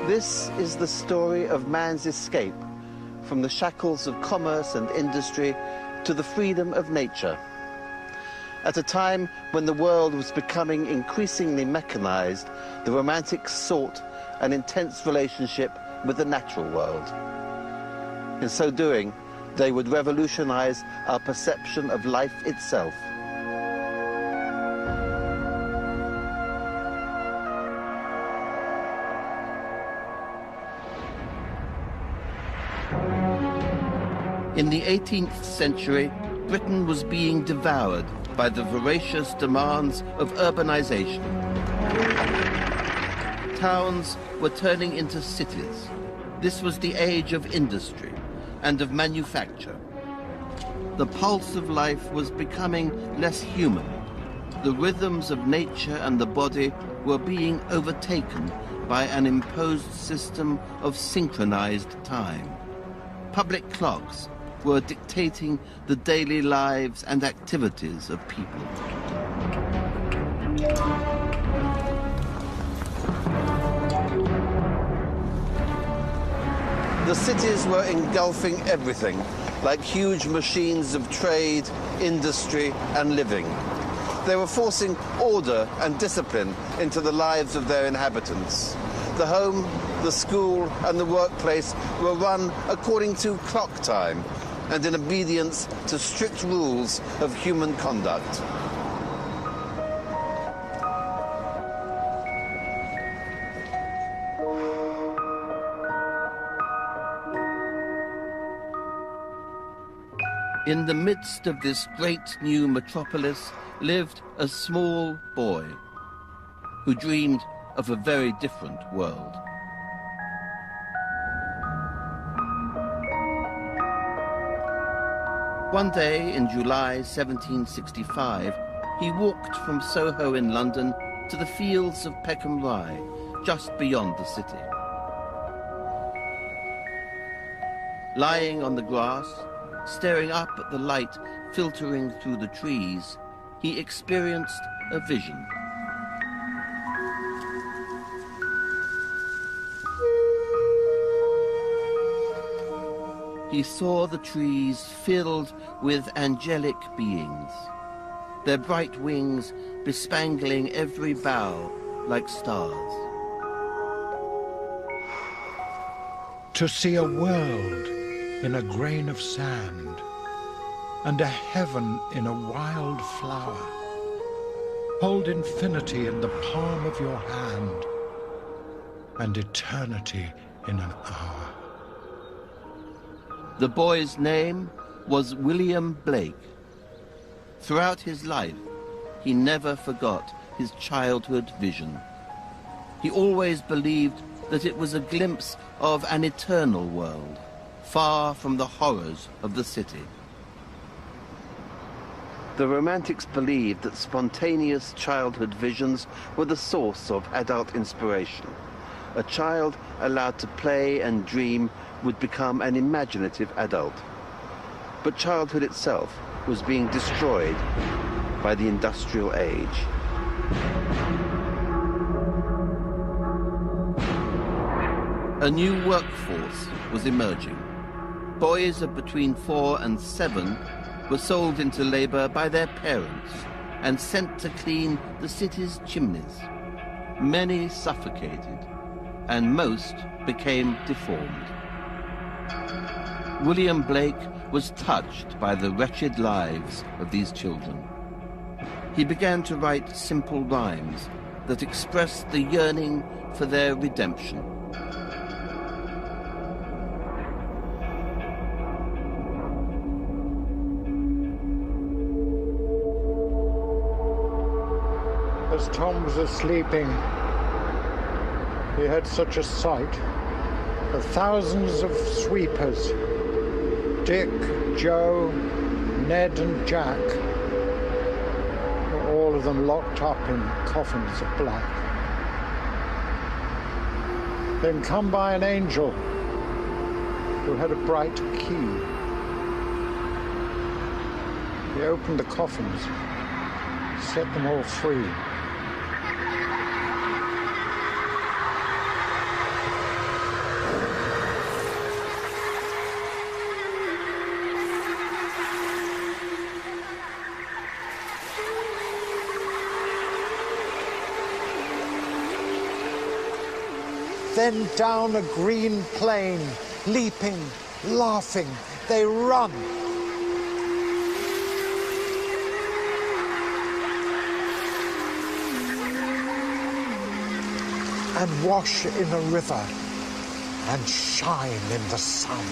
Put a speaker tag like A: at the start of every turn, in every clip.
A: This is the story of man's escape from the shackles of commerce and industry to the freedom of nature. At a time when the world was becoming increasingly mechanized, the Romantics sought an intense relationship with the natural world. In so doing, they would revolutionize our perception of life itself. In the 18th century, Britain was being devoured by the voracious demands of urbanization. Towns were turning into cities. This was the age of industry and of manufacture. The pulse of life was becoming less human. The rhythms of nature and the body were being overtaken by an imposed system of synchronized time. Public clocks were dictating the daily lives and activities of people. The cities were engulfing everything, like huge machines of trade, industry, and living. They were forcing order and discipline into the lives of their inhabitants. The home, the school, and the workplace were run according to clock time and in obedience to strict rules of human conduct. In the midst of this great new metropolis lived a small boy who dreamed of a very different world. One day in July 1765, he walked from Soho in London to the fields of Peckham Rye, just beyond the city. Lying on the grass, staring up at the light filtering through the trees, he experienced a vision. He saw the trees filled with angelic beings, their bright wings bespangling every bough like stars.
B: To see a world in a grain of sand, and a heaven in a wild flower. Hold infinity in the palm of your hand, and eternity in an hour.
A: The boy's name was William Blake. Throughout his life, he never forgot his childhood vision. He always believed that it was a glimpse of an eternal world, far from the horrors of the city. The Romantics believed that spontaneous childhood visions were the source of adult inspiration. A child allowed to play and dream would become an imaginative adult. But childhood itself was being destroyed by the industrial age. A new workforce was emerging. Boys of between 4 and 7 were sold into labor by their parents and sent to clean the city's chimneys. Many suffocated, and most became deformed. William Blake was touched by the wretched lives of these children. He began to write simple rhymes that expressed the yearning for their redemption.
B: As Tom was sleeping, he had such a sight of thousands of sweepers, Dick, Joe, Ned and Jack, all of them locked up in coffins of black. Then come by an angel who had a bright key. He opened the coffins, set them all free. Then down a green plain, leaping, laughing, they run. And wash in a river and shine in the sun.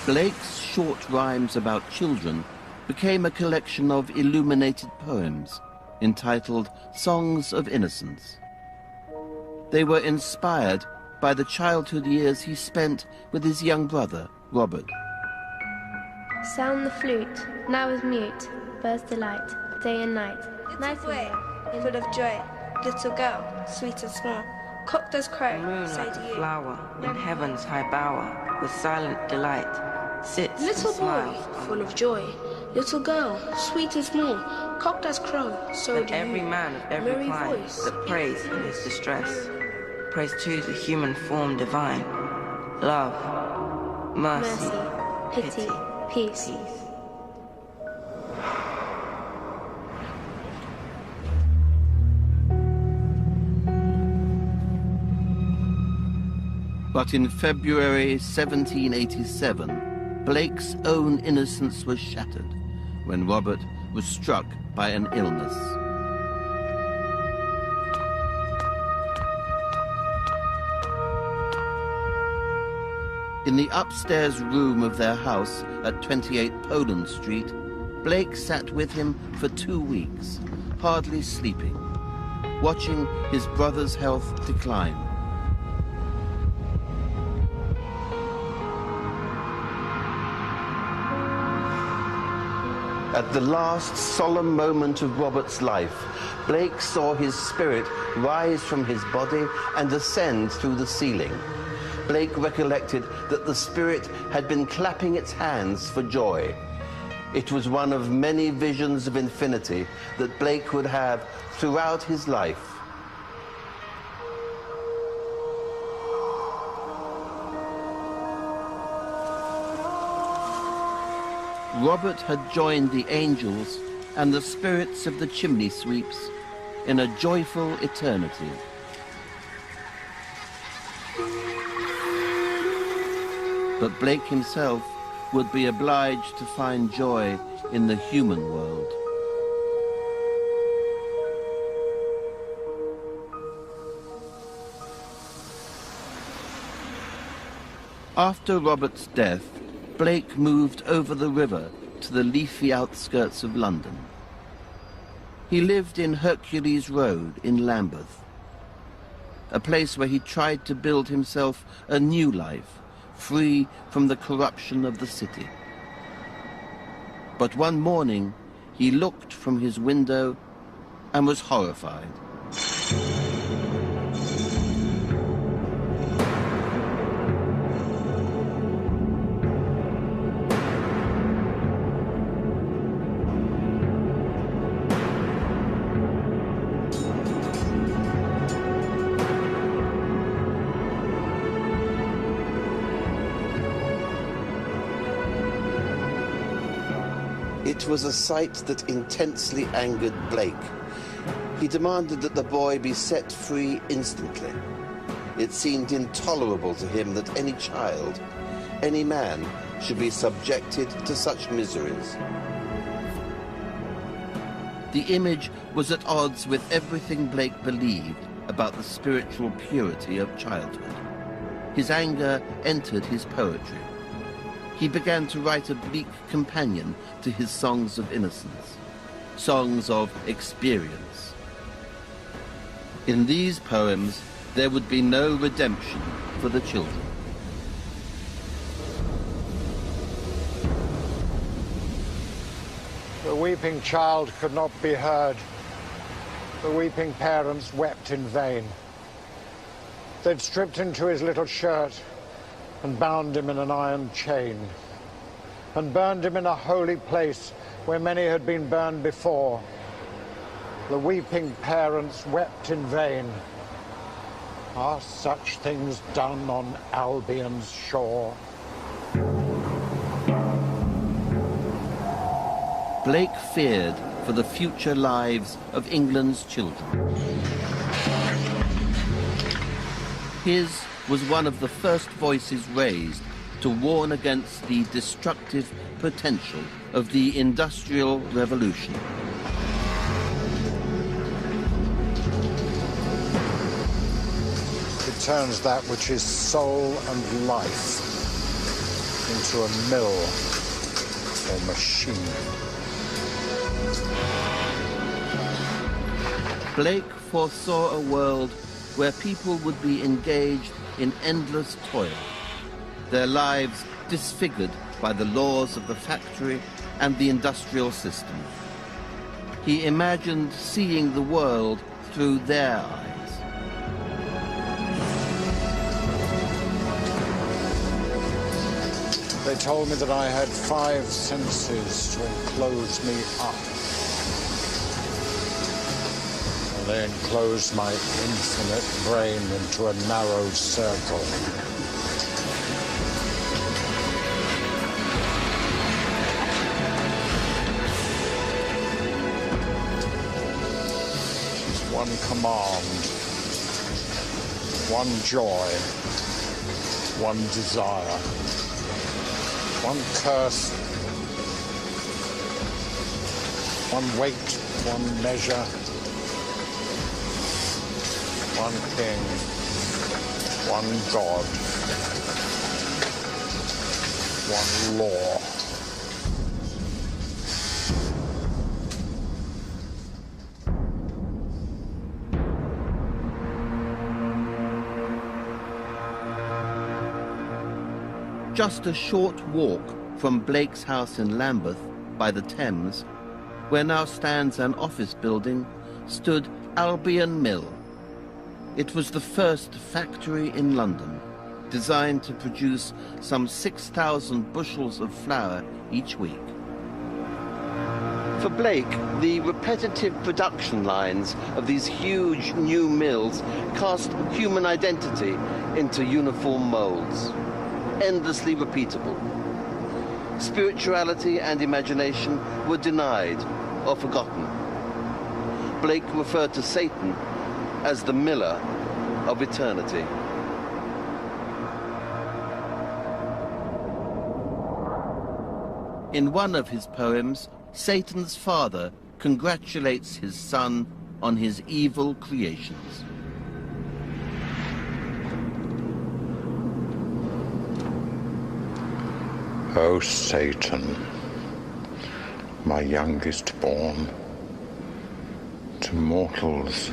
A: Blake's short rhymes about children became a collection of illuminated poems entitled Songs of Innocence. They were inspired by the childhood years he spent with his young brother, Robert.
C: Sound the flute, now is mute, birds delight, day and night.
D: Little boy, full of joy, little girl, sweet and small, cock does crow,
E: Moon
D: so
E: like
D: do
E: a
D: you.
E: flower in heaven's high bower, with silent delight, sits
F: Little
E: and
F: boy,
E: smiles
F: full of joy, little girl, sweet and small, cock does crow, so
E: and
F: do
E: every
F: you.
E: man of every
F: Merry
E: clime
F: voice.
E: that prays in his distress, prays to the human form divine, love, mercy,
C: Mercy, pity, peace.
A: But in February 1787, Blake's own innocence was shattered when Robert was struck by an illness. In the upstairs room of their house at 28 Poland Street, Blake sat with him for 2 weeks, hardly sleeping, watching his brother's health decline. At the last solemn moment of Robert's life, Blake saw his spirit rise from his body and ascend through the ceiling. Blake recollected that the spirit had been clapping its hands for joy. It was one of many visions of infinity that Blake would have throughout his life. Robert had joined the angels and the spirits of the chimney sweeps in a joyful eternity. But Blake himself would be obliged to find joy in the human world. After Robert's death, Blake moved over the river to the leafy outskirts of London. He lived in Hercules Road in Lambeth, a place where he tried to build himself a new life, free from the corruption of the city. But one morning, he looked from his window and was horrified. It was a sight that intensely angered Blake. He demanded that the boy be set free instantly. It seemed intolerable to him that any child, any man, should be subjected to such miseries. The image was at odds with everything Blake believed about the spiritual purity of childhood. His anger entered his poetry. He began to write a bleak companion to his songs of innocence, songs of experience. In these poems, there would be no redemption for the children.
B: The weeping child could not be heard. The weeping parents wept in vain. They'd stripped into his little shirt and bound him in an iron chain, and burned him in a holy place where many had been burned before. The weeping parents wept in vain. Are such things done on Albion's shore?
A: Blake feared for the future lives of England's children. His was one of the first voices raised to warn against the destructive potential of the Industrial Revolution.
B: It turns that which is soul and life into a mill or machine.
A: Blake foresaw a world where people would be engaged in endless toil, their lives disfigured by the laws of the factory and the industrial system. He imagined seeing the world through their eyes.
B: They told me that I had 5 senses to enclose me up. And they enclosed my infinite brain into a narrow circle. One command, one joy, one desire, one curse, one weight, one measure, one king, one God, one law.
A: Just a short walk from Blake's house in Lambeth by the Thames, where now stands an office building, stood Albion Mill. It was the first factory in London, designed to produce some 6,000 bushels of flour each week. For Blake, the repetitive production lines of these huge new mills cast human identity into uniform molds, endlessly repeatable. Spirituality and imagination were denied or forgotten. Blake referred to Satan as the miller of eternity. In one of his poems, Satan's father congratulates his son on his evil creations.
B: O Satan, my youngest born, to mortals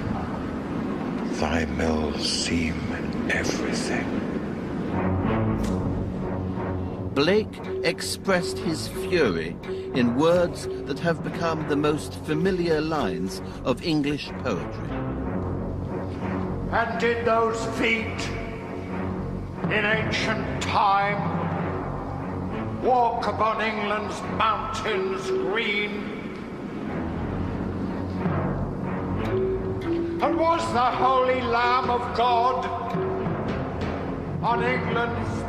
B: thy mills seem everything.
A: Blake expressed his fury in words that have become the most familiar lines of English poetry.
B: And did those feet in ancient time walk upon England's mountains green? And was the Holy Lamb of God on England's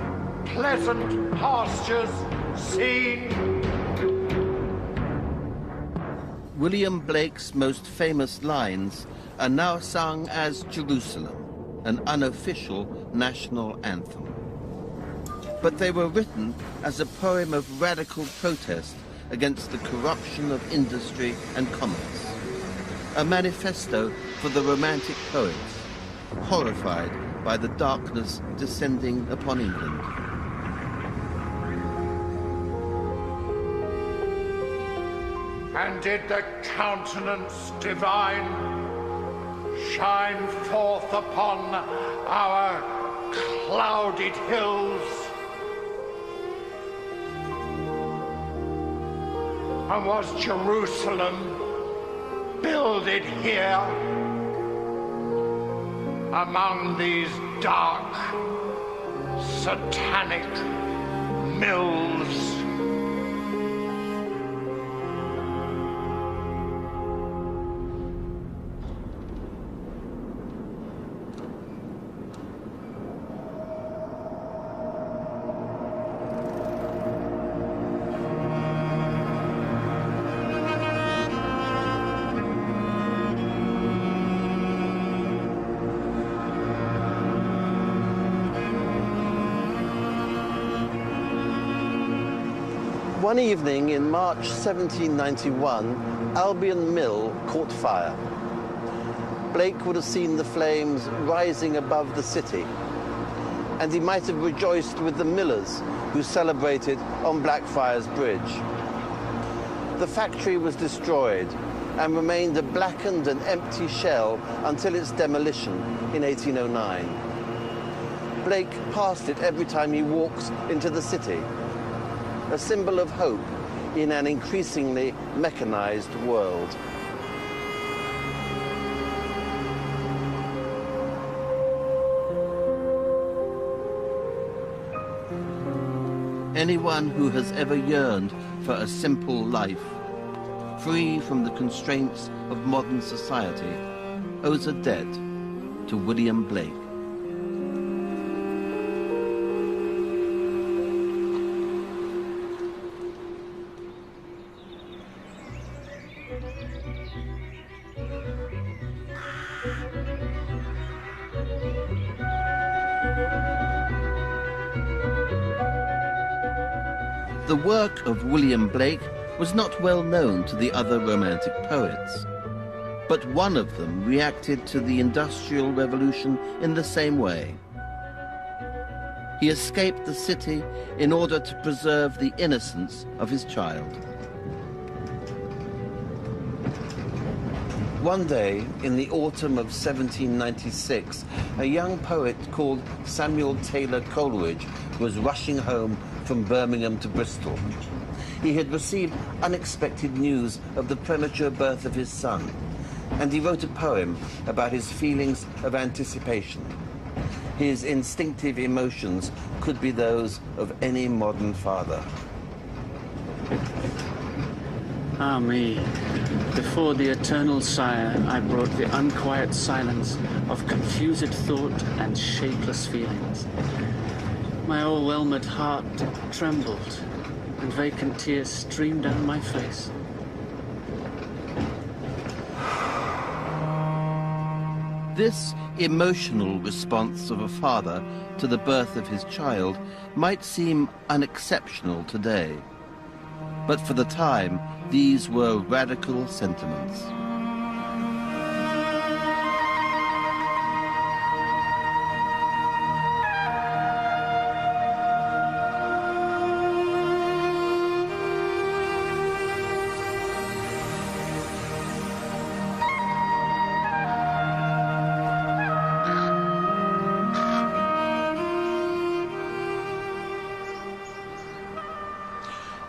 B: pleasant pastures seen?
A: William Blake's most famous lines are now sung as Jerusalem, an unofficial national anthem. But they were written as a poem of radical protest against the corruption of industry and commerce, a manifesto for the Romantic poets, horrified by the darkness descending upon England.
B: And did the countenance divine shine forth upon our clouded hills? And was Jerusalem builded here among these dark, satanic mills?
A: One evening in March 1791, Albion Mill caught fire. Blake would have seen the flames rising above the city, and he might have rejoiced with the millers who celebrated on Blackfriars Bridge. The factory was destroyed and remained a blackened and empty shell until its demolition in 1809. Blake passed it every time he walked into the city, a symbol of hope in an increasingly mechanized world.
G: Anyone who has ever yearned for a simple life, free from the constraints of modern society, owes a debt to William Blake. The work of William Blake was not well known to the other Romantic poets, but one of them reacted to the Industrial Revolution in the same way. He escaped the city in order to preserve the innocence of his child.
A: One day, in the autumn of 1796, a young poet called Samuel Taylor Coleridge was rushing home from Birmingham to Bristol. He had received unexpected news of the premature birth of his son, and he wrote a poem about his feelings of anticipation. His instinctive emotions could be those of any modern father.
H: Ah me, before the eternal sire I brought the unquiet silence of confused thought and shapeless feelings. My o'erwhelmed heart trembled, and vacant tears streamed down my face.
G: This emotional response of a father to the birth of his child might seem unexceptional today, but for the time, these were radical sentiments.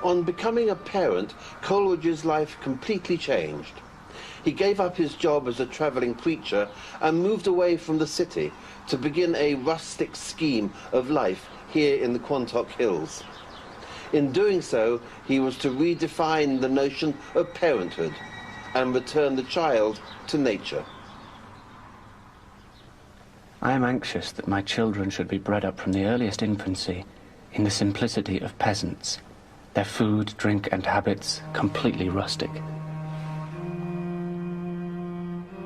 A: On becoming a parent, Coleridge's life completely changed. He gave up his job as a travelling preacher and moved away from the city to begin a rustic scheme of life here in the Quantock Hills. In doing so, he was to redefine the notion of parenthood and return the child to nature.
H: I am anxious that my children should be bred up from the earliest infancy in the simplicity of peasants, their food, drink, and habits completely rustic.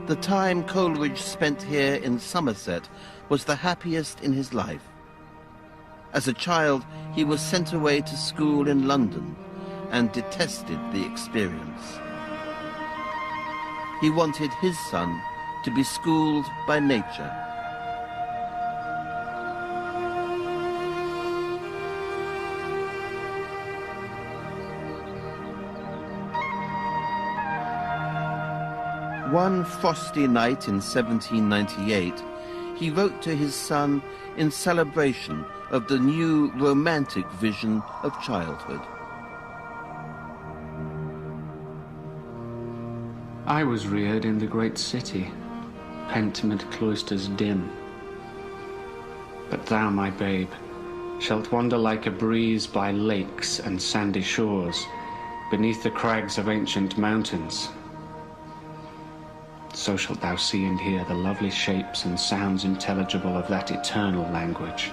G: The time Coleridge spent here in Somerset was the happiest in his life. As a child, he was sent away to school in London and detested the experience. He wanted his son to be schooled by nature. One frosty night in 1798, he wrote to his son in celebration of the new romantic vision of childhood.
H: I was reared in the great city, pent mid cloisters dim. But thou, my babe, shalt wander like a breeze by lakes and sandy shores, beneath the crags of ancient mountains. So shalt thou see and hear the lovely shapes and sounds intelligible of that eternal language.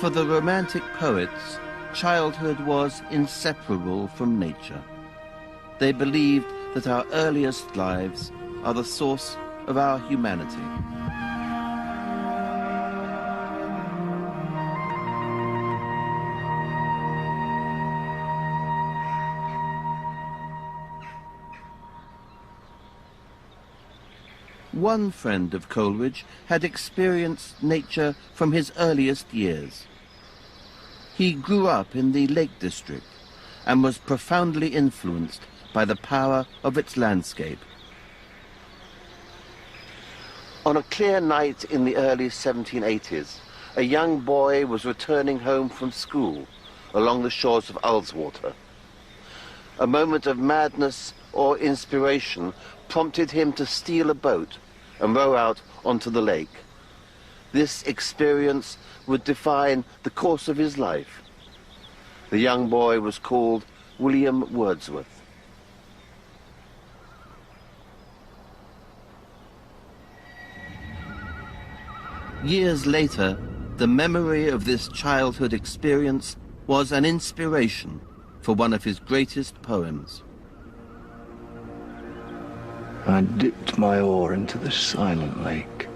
G: For the Romantic poets, childhood was inseparable from nature. They believed
A: that our earliest lives are the source of our humanity. One friend of Coleridge had experienced nature from his earliest years. He grew up in the Lake District and was profoundly influenced by the power of its landscape. On a clear night in the early 1780s, a young boy was returning home from school along the shores of Ullswater. A moment of madness or inspiration prompted him to steal a boat and row out onto the lake. This experience would define the course of his life. The young boy was called William Wordsworth. Years later, the memory of this childhood experience was an inspiration for one of his greatest poems.
I: I dipped my oar into the silent lake,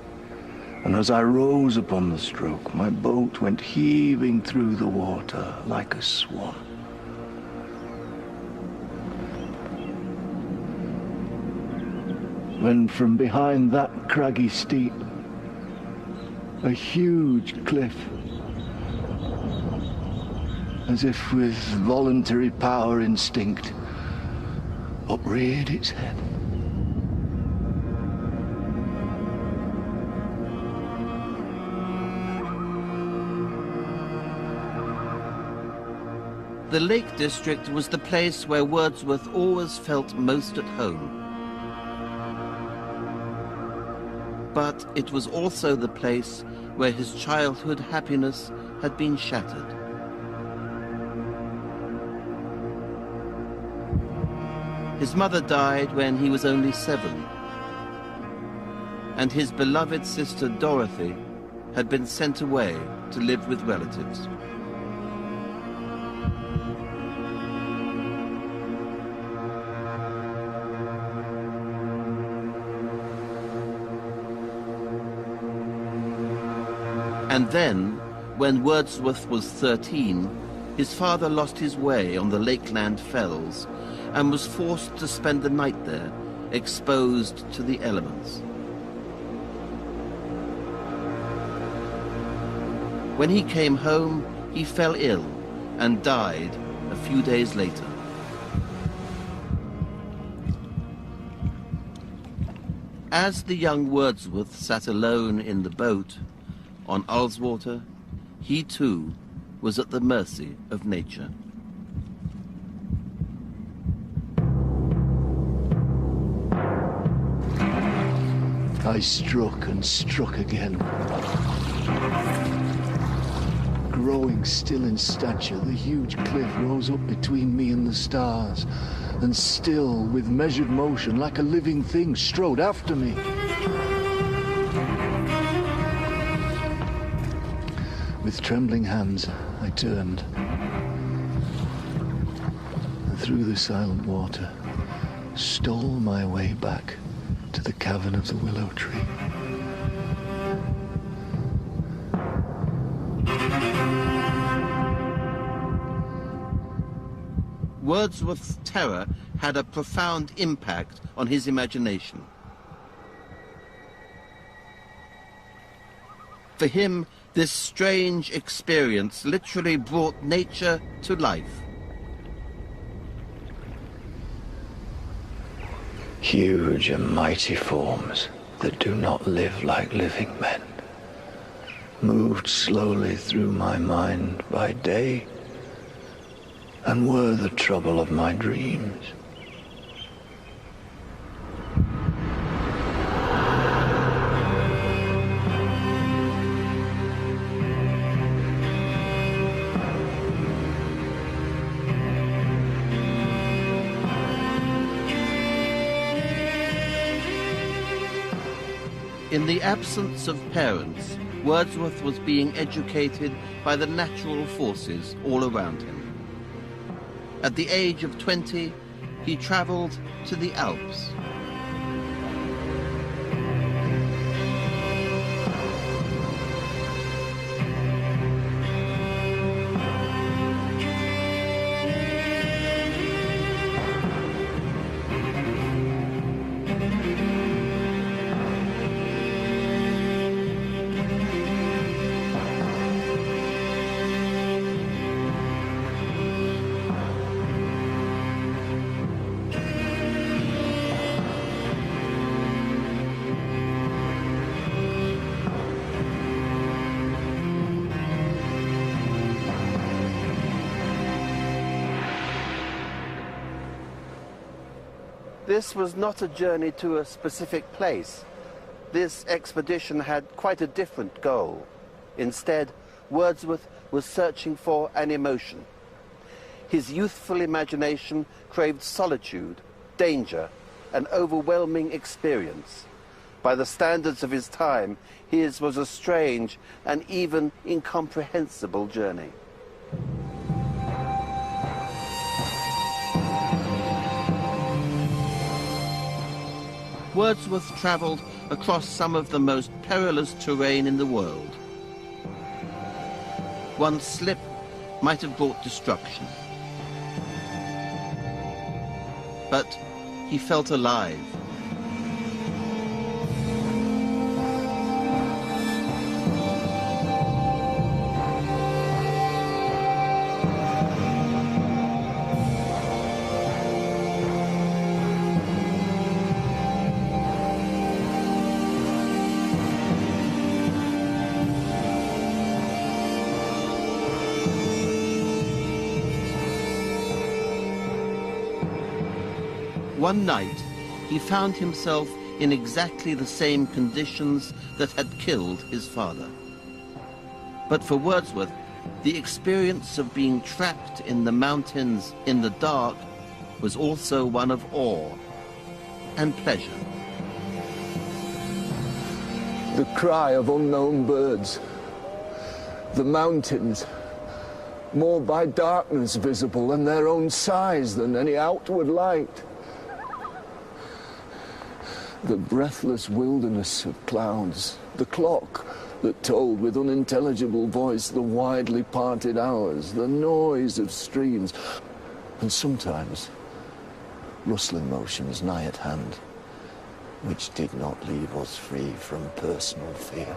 I: and as I rose upon the stroke, my boat went heaving through the water like a swan. When from behind that craggy steep, a huge cliff, as if with voluntary power instinct, upreared its head.
A: The Lake District was the place where Wordsworth always felt most at home. But it was also the place where his childhood happiness had been shattered. His mother died when he was only 7, and his beloved sister Dorothy had been sent away to live with relatives. And then, when Wordsworth was 13, his father lost his way on the Lakeland Fells and was forced to spend the night there, exposed to the elements. When he came home, he fell ill and died a few days later. As the young Wordsworth sat alone in the boat on Ullswater, he too was at the mercy of nature.
I: I struck and struck again. Growing still in stature, the huge cliff rose up between me and the stars, and still, with measured motion, like a living thing, strode after me. With trembling hands, I turned, and through the silent water, stole my way back to the cavern of the willow tree.
A: Wordsworth's terror had a profound impact on his imagination. For him, this strange experience literally brought nature to life.
I: Huge and mighty forms that do not live like living men moved slowly through my mind by day and were the trouble of my dreams.
A: In the absence of parents, Wordsworth was being educated by the natural forces all around him. At the age of 20, he traveled to the Alps. This was not a journey to a specific place. This expedition had quite a different goal. Instead, Wordsworth was searching for an emotion. His youthful imagination craved solitude, danger, an overwhelming experience. By the standards of his time, his was a strange and even incomprehensible journey. Wordsworth travelled across some of the most perilous terrain in the world. One slip might have brought destruction. But he felt alive. One night, he found himself in exactly the same conditions that had killed his father. But for Wordsworth, the experience of being trapped in the mountains in the dark was also one of awe and pleasure.
I: The cry of unknown birds, the mountains, more by darkness visible and their own size than any outward light. The breathless wilderness of clouds, the clock that told with unintelligible voice the widely parted hours, the noise of streams, and sometimes rustling motions nigh at hand, which did not leave us free from personal fear.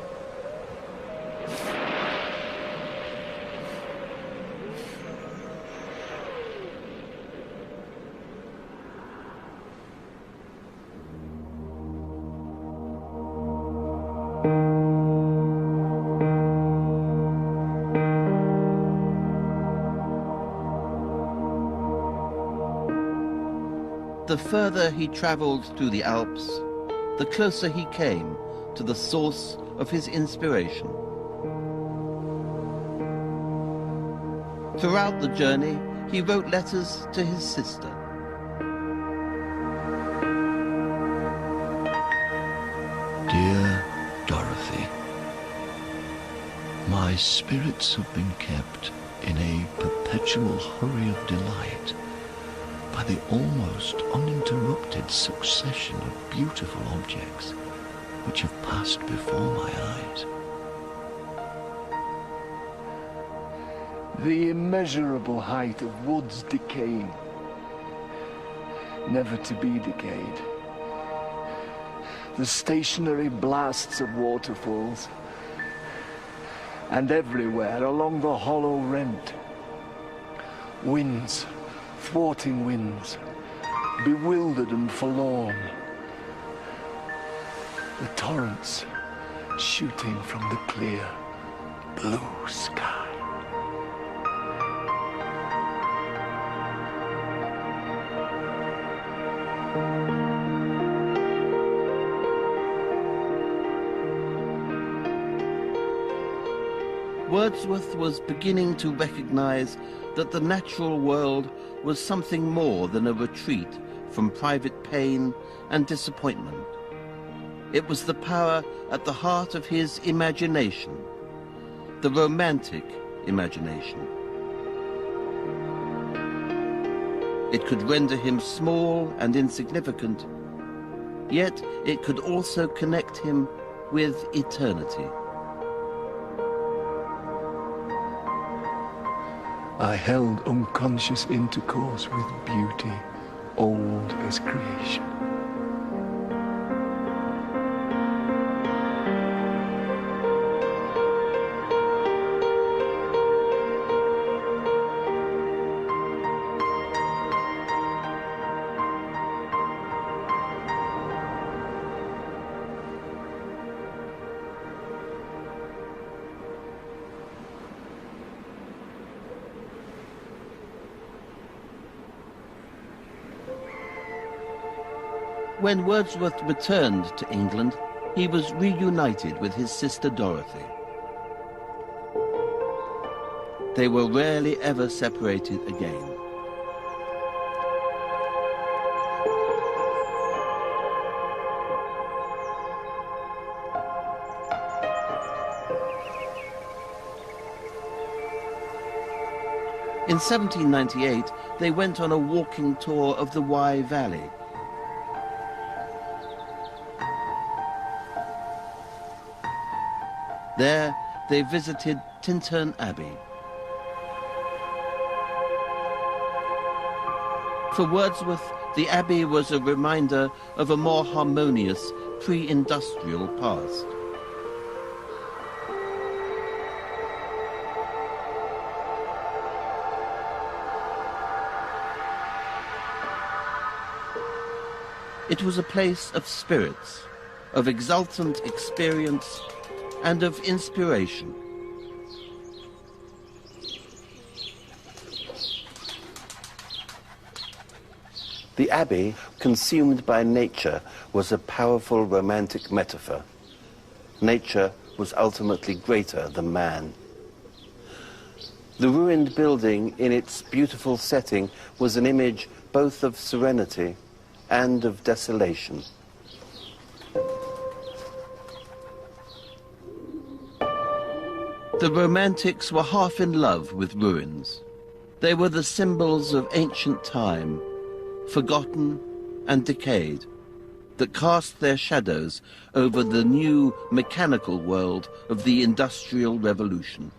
A: The further he travelled through the Alps, the closer he came to the source of his inspiration. Throughout the journey, he wrote letters to his sister.
I: Dear Dorothy, my spirits have been kept in a perpetual hurry of delight by the almost uninterrupted succession of beautiful objects which have passed before my eyes.
J: The immeasurable height of woods decaying, never to be decayed. The stationary blasts of waterfalls, and everywhere along the hollow rent, winds, thwarting winds, bewildered and forlorn. The torrents shooting from the clear blue sky.
A: Wordsworth was beginning to recognize that the natural world was something more than a retreat from private pain and disappointment. It was the power at the heart of his imagination, the romantic imagination. It could render him small and insignificant, yet it could also connect him with eternity.
I: I held unconscious intercourse with beauty, old as creation.
A: When Wordsworth returned to England, he was reunited with his sister Dorothy. They were rarely ever separated again. In 1798, they went on a walking tour of the Wye Valley. There, they visited Tintern Abbey. For Wordsworth, the Abbey was a reminder of a more harmonious, pre-industrial past. It was a place of spirits, of exultant experience, and of inspiration. The Abbey, consumed by nature, was a powerful romantic metaphor. Nature was ultimately greater than man. The ruined building, in its beautiful setting, was an image both of serenity and of desolation. The Romantics were half in love with ruins. They were the symbols of ancient time, forgotten and decayed, that cast their shadows over the new mechanical world of the Industrial Revolution.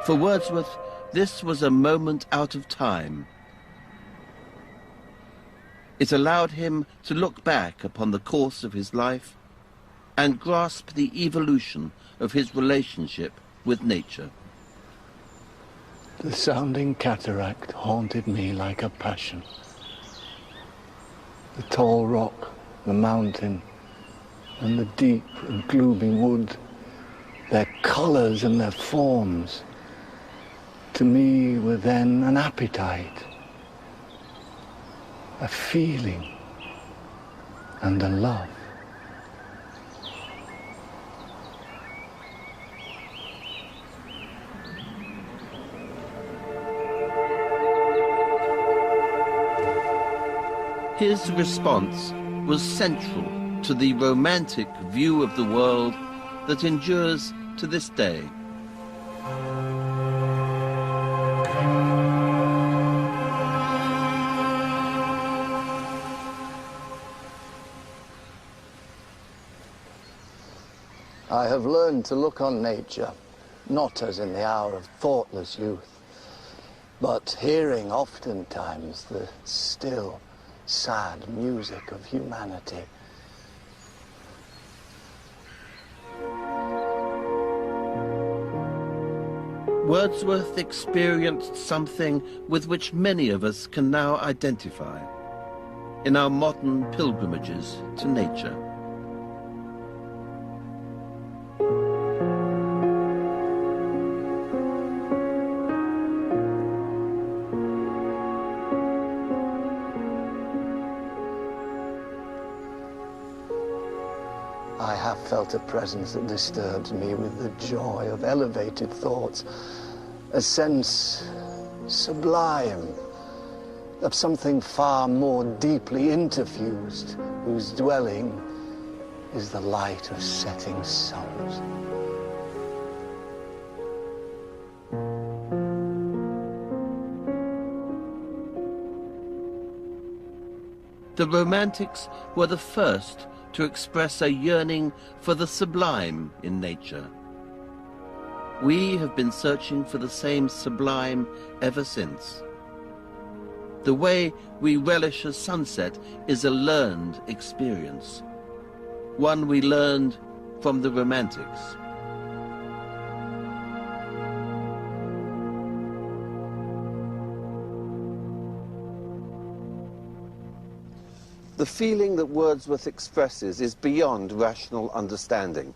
A: For Wordsworth, this was a moment out of time. It allowed him to look back upon the course of his life and grasp the evolution of his relationship with nature.
I: The sounding cataract haunted me like a passion. The tall rock, the mountain, and the deep and gloomy wood, their colours and their forms, to me were then an appetite, a feeling, and a love.
A: His response was central to the romantic view of the world that endures to this day.
I: I have learned to look on nature, not as in the hour of thoughtless youth, but hearing oftentimes the still, sad music of humanity.
A: Wordsworth experienced something with which many of us can now identify in our modern pilgrimages to nature.
I: I have felt a presence that disturbs me with the joy of elevated thoughts, a sense sublime of something far more deeply interfused, whose dwelling is the light of setting suns.
A: The Romantics were the first to express a yearning for the sublime in nature. We have been searching for the same sublime ever since. The way we relish a sunset is a learned experience, one we learned from the Romantics. The feeling that Wordsworth expresses is beyond rational understanding.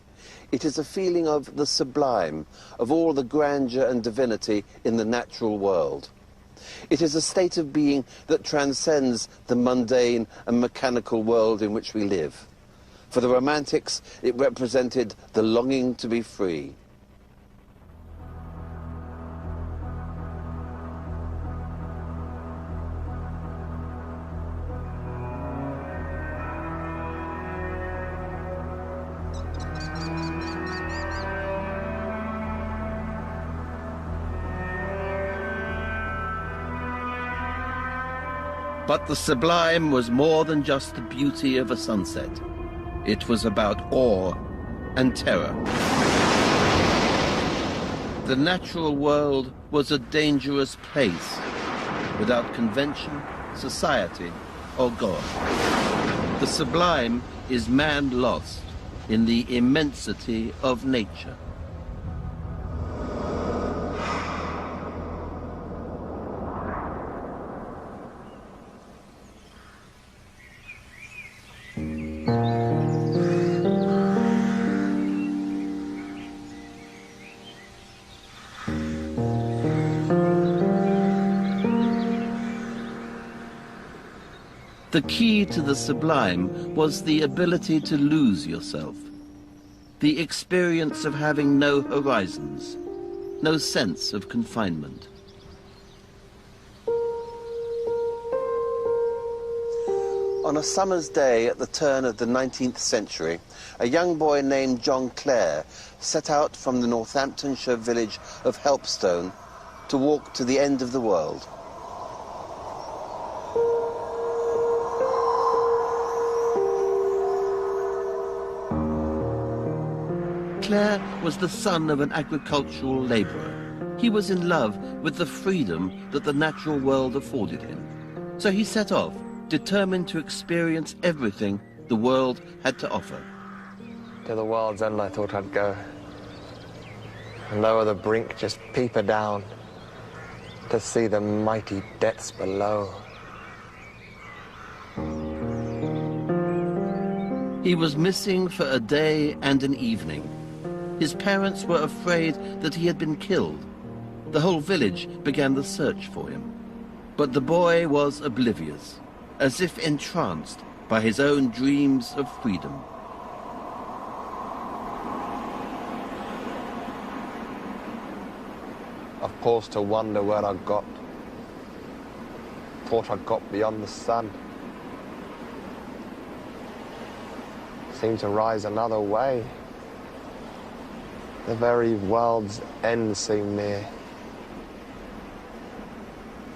A: It is a feeling of the sublime, of all the grandeur and divinity in the natural world. It is a state of being that transcends the mundane and mechanical world in which we live. For the Romantics, it represented the longing to be free. But the sublime was more than just the beauty of a sunset. It was about awe and terror. The natural world was a dangerous place, without convention, society, or God. The sublime is man lost in the immensity of nature. The key to the sublime was the ability to lose yourself, the experience of having no horizons, no sense of confinement. On a summer's day at the turn of the 19th century, a young boy named John Clare set out from the Northamptonshire village of Helpstone to walk to the end of the world. Clare was the son of an agricultural labourer. He was in love with the freedom that the natural world afforded him. So he set off, determined to experience everything the world had to offer.
K: To the world's end I thought I'd go, and lower the brink just peep down, to see the mighty depths below.
A: He was missing for a day and an evening. His parents were afraid that he had been killed. The whole village began the search for him. But the boy was oblivious, as if entranced by his own dreams of freedom.
K: I've paused to wonder where I got. Thought I got beyond the sun. Seemed to rise another way. The very world's end seemed near.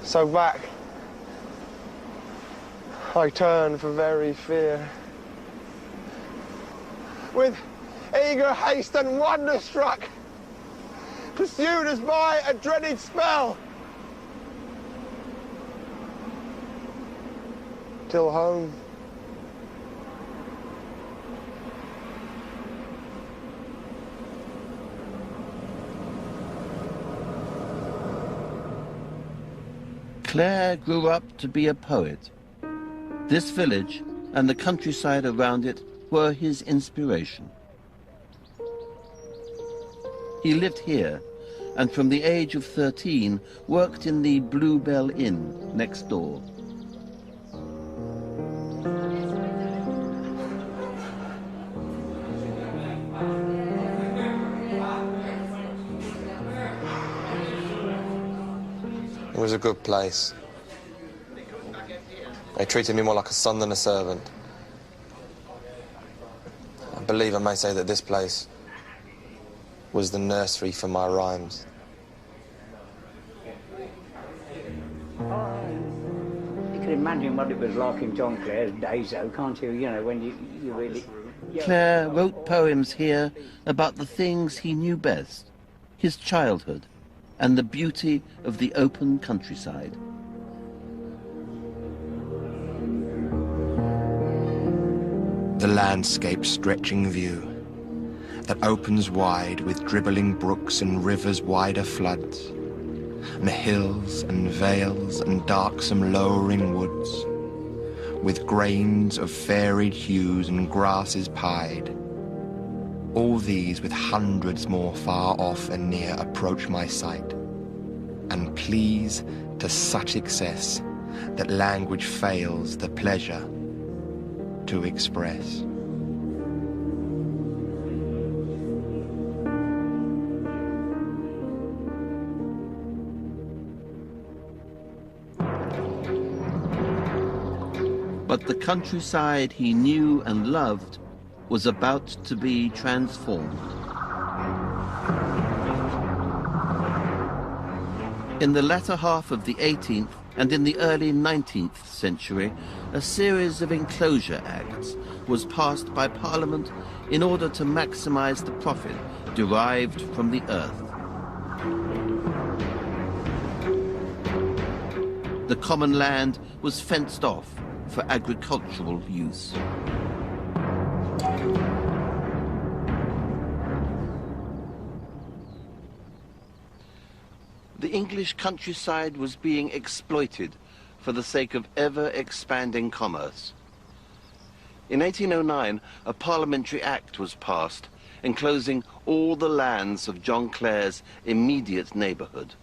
K: So back I turned for very fear. With eager haste and wonder struck, pursued as by a dreaded spell, till home.
A: Clare grew up to be a poet. This village and the countryside around it were his inspiration. He lived here, and from the age of 13 worked in the Bluebell Inn next door.
K: It was a good place. They treated me more like a son than a servant. I believe I may say that this place was the nursery for my rhymes.
L: You could imagine what it was like in John Clare's days, though, can't you? You know, when you really...
A: Clare wrote poems here about the things he knew best, his childhood, and the beauty of the open countryside.
M: The landscape stretching view that opens wide with dribbling brooks and rivers wider floods, and hills and vales and darksome lowering woods, with grains of varied hues and grasses pied. All these with hundreds more far off and near approach my sight, and please to such excess that language fails the pleasure to express.
A: But the countryside he knew and loved was about to be transformed. In the latter half of the 18th and in the early 19th century, a series of enclosure acts was passed by Parliament in order to maximize the profit derived from the earth. The common land was fenced off for agricultural use. The English countryside was being exploited for the sake of ever-expanding commerce. In 1809, a parliamentary act was passed enclosing all the lands of John Clare's immediate neighborhood.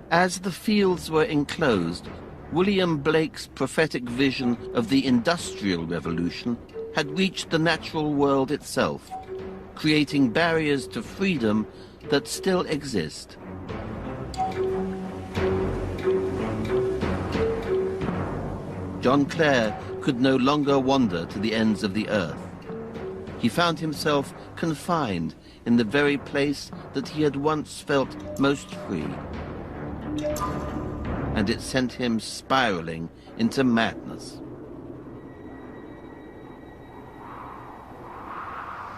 A: As the fields were enclosed, William Blake's prophetic vision of the Industrial Revolution had reached the natural world itself, creating barriers to freedom that still exist. John Clare could no longer wander to the ends of the earth. He found himself confined in the very place that he had once felt most free. And it sent him spiraling into madness.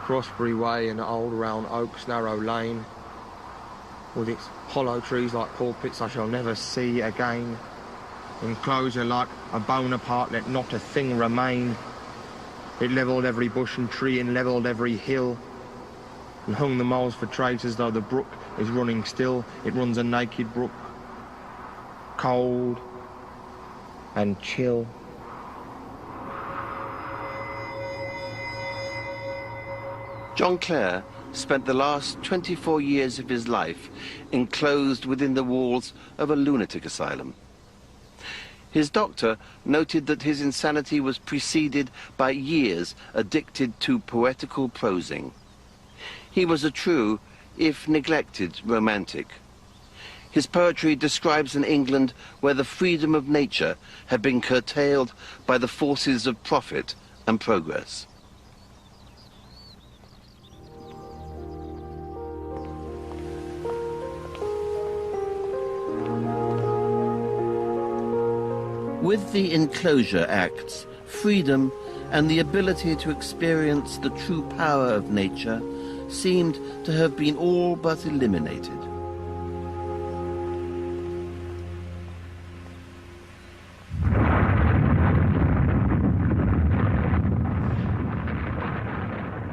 K: Crossbury Way and the old round Oaks narrow lane, with its hollow trees like pulpits I shall never see again. Enclosure like a Bonaparte, let not a thing remain. It levelled every bush and tree and levelled every hill, and hung the moles for traitors, though the brook is running still. It runs a naked brook, cold and chill.
A: John Clare spent the last 24 years of his life enclosed within the walls of a lunatic asylum. His doctor noted that his insanity was preceded by years addicted to poetical prosing. He was a true, if neglected, romantic. His poetry describes an England where the freedom of nature had been curtailed by the forces of profit and progress. With the Enclosure Acts, freedom and the ability to experience the true power of nature seemed to have been all but eliminated.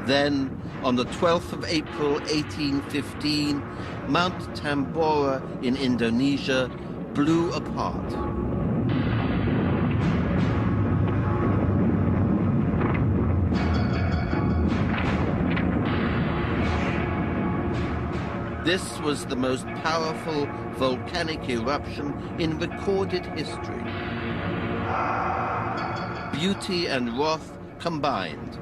A: Then, on the 12th of April 1815, Mount Tambora in Indonesia blew apart. This was the most powerful volcanic eruption in recorded history. Beauty and wrath combined.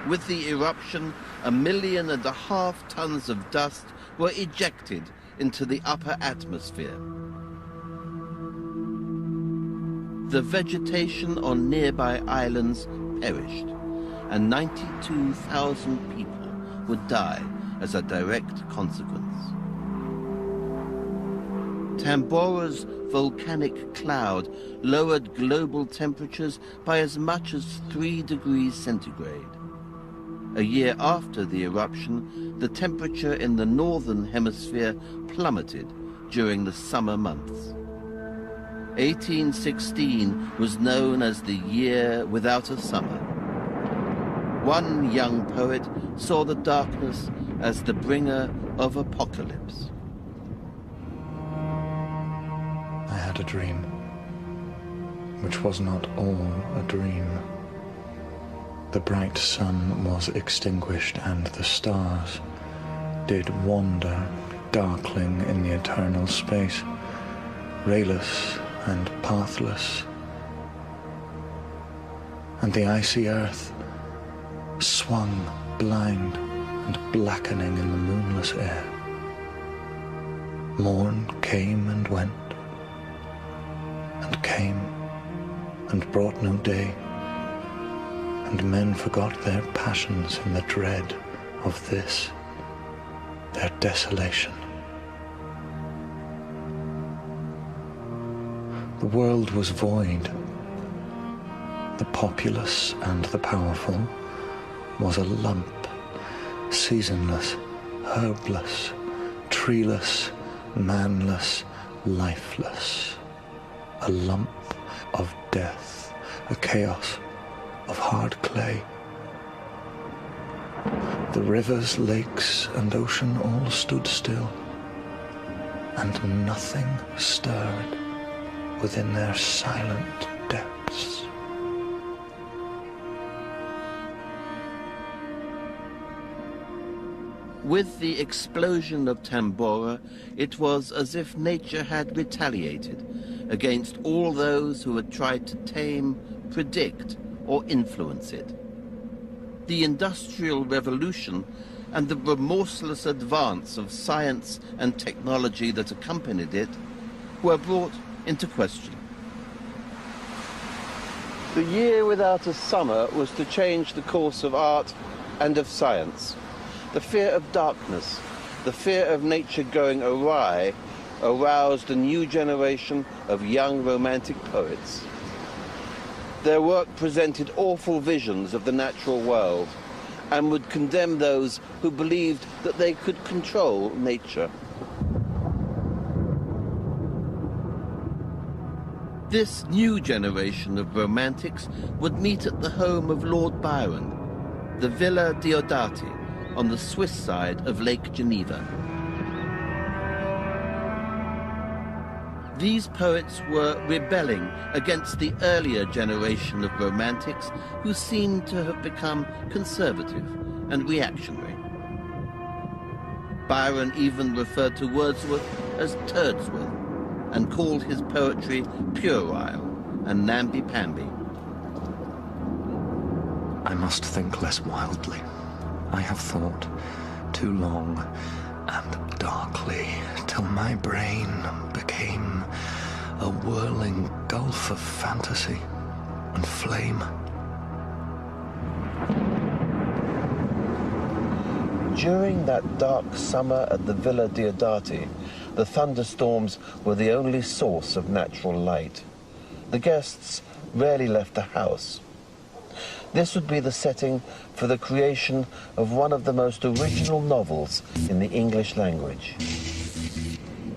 A: With the eruption, 1.5 million tons of dust were ejected into the upper atmosphere. the vegetation on nearby islands perished, and 92,000 people would die as a direct consequence. Tambora's volcanic cloud lowered global temperatures by as much as 3 degrees centigrade. A year after the eruption, the temperature in the northern hemisphere plummeted during the summer months. 1816 was known as the year without a summer. One young poet saw the darkness as the bringer of apocalypse.
I: I had a dream, which was not all a dream. The bright sun was extinguished, and the stars did wander darkling in the eternal space, rayless and pathless. And the icy earth swung blind and blackening in the moonless air. Morn came and went, and came and brought no day, and men forgot their passions in the dread of this, their desolation. The world was void. The populous and the powerful was a lump, seasonless, herbless, treeless, manless, lifeless, a lump of death, a chaos of hard clay. The rivers, lakes, and ocean all stood still, and nothing stirred within their silent depths.
A: With the explosion of Tambora, it was as if nature had retaliated against all those who had tried to tame, predict, or influence it. The Industrial Revolution and the remorseless advance of science and technology that accompanied it were brought into question. The year without a summer was to change the course of art and of science. The fear of darkness, the fear of nature going awry, aroused a new generation of young romantic poets. Their work presented awful visions of the natural world and would condemn those who believed that they could control nature. This new generation of romantics would meet at the home of Lord Byron, the Villa Diodati, on the Swiss side of Lake Geneva. These poets were rebelling against the earlier generation of romantics who seemed to have become conservative and reactionary. Byron even referred to Wordsworth as Turdsworth and called his poetry puerile and namby-pamby.
I: I must think less wildly. I have thought too long and darkly till my brain became a whirling gulf of fantasy and flame.
A: During that dark summer at the Villa Diodati, the thunderstorms were the only source of natural light. The guests rarely left the house. This would be the setting for the creation of one of the most original novels in the English language.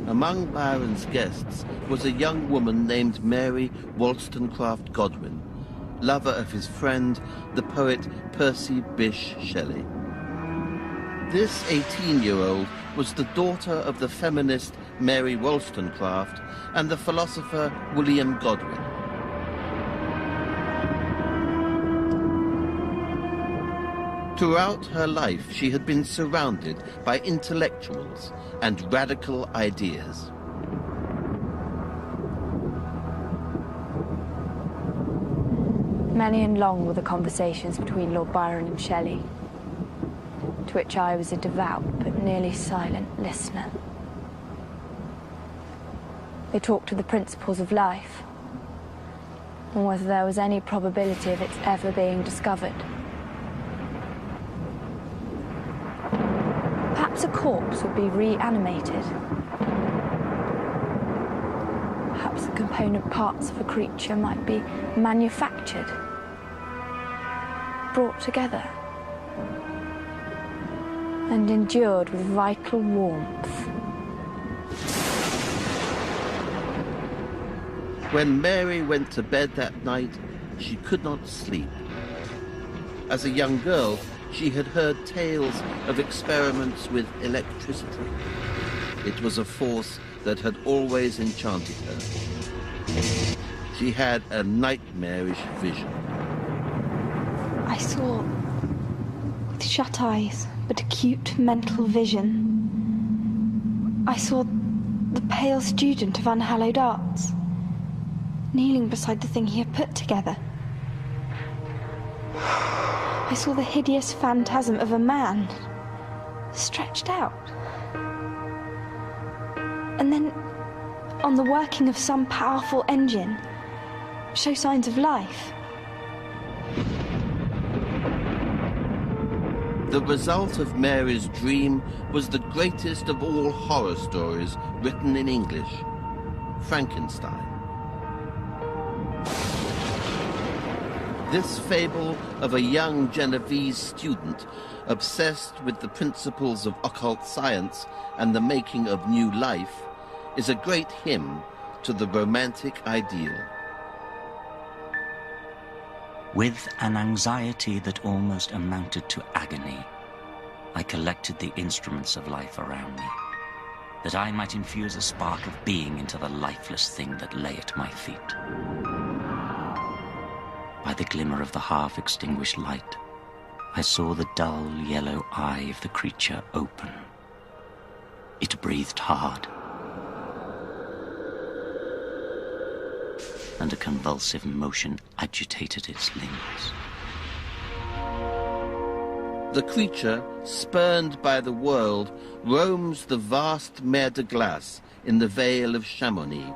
A: Among Byron's guests was a young woman named Mary Wollstonecraft Godwin, lover of his friend, the poet Percy Bysshe Shelley. This 18-year-old was the daughter of the feminist Mary Wollstonecraft and the philosopher William Godwin. Throughout her life, she had been surrounded by intellectuals and radical ideas.
N: Many and long were the conversations between Lord Byron and Shelley, to which I was a devout but nearly silent listener. They talked of the principles of life, or whether there was any probability of its ever being discovered. Perhaps a corpse would be reanimated. Perhaps the component parts of a creature might be manufactured, brought together, and endured with vital warmth.
A: When Mary went to bed that night, she could not sleep. As a young girl, she had heard tales of experiments with electricity. It was a force that had always enchanted her. She had a nightmarish vision.
O: I saw, with shut eyes, but acute mental vision. I saw the pale student of unhallowed arts, kneeling beside the thing he had put together. I saw the hideous phantasm of a man, stretched out. And then, on the working of some powerful engine, show signs of life.
A: The result of Mary's dream was the greatest of all horror stories written in English, Frankenstein. This fable of a young Genovese student obsessed with the principles of occult science and the making of new life is a great hymn to the romantic ideal.
P: With an anxiety that almost amounted to agony, I collected the instruments of life around me, that I might infuse a spark of being into the lifeless thing that lay at my feet. By the glimmer of the half-extinguished light, I saw the dull yellow eye of the creature open. It breathed hard, and a convulsive motion agitated its limbs.
A: The creature, spurned by the world, roams the vast mer de glace in the Vale of Chamonix,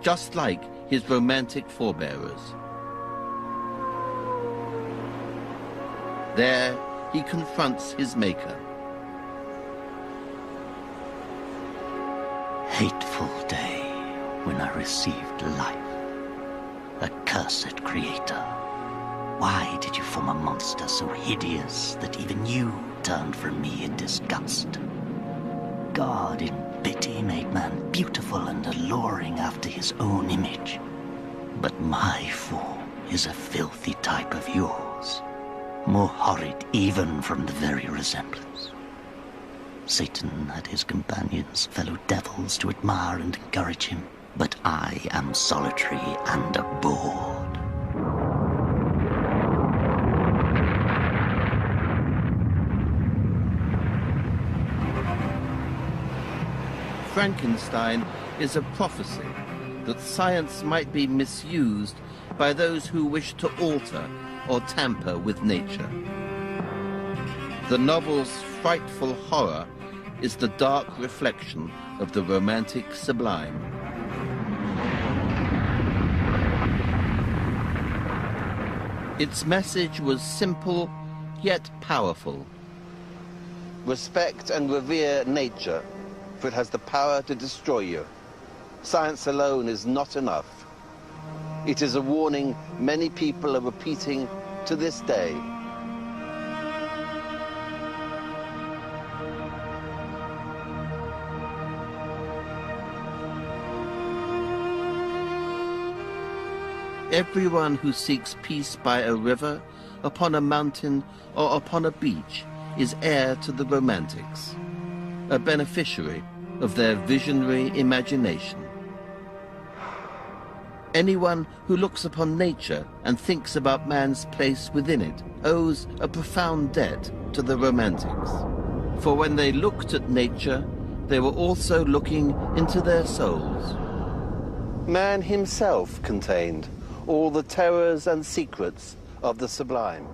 A: just like his romantic forebearers. There, he confronts his maker.
P: Hateful day when I received life. Accursed creator, why did you form a monster so hideous that even you turned from me in disgust? God in pity made man beautiful and alluring after his own image. But my form is a filthy type of yours, more horrid even from the very resemblance. Satan had his companions, fellow devils, to admire and encourage him, but I am solitary and abhorred.
A: Frankenstein is a prophecy that science might be misused by those who wish to alter or tamper with nature. The novel's frightful horror is the dark reflection of the romantic sublime. Its message was simple, yet powerful. Respect and revere nature, for it has the power to destroy you. Science alone is not enough. It is a warning many people are repeating to this day. Everyone who seeks peace by a river, upon a mountain, or upon a beach is heir to the romantics, a beneficiary of their visionary imagination. Anyone who looks upon nature and thinks about man's place within it owes a profound debt to the romantics. For when they looked at nature, they were also looking into their souls. Man himself contained all the terrors and secrets of the sublime.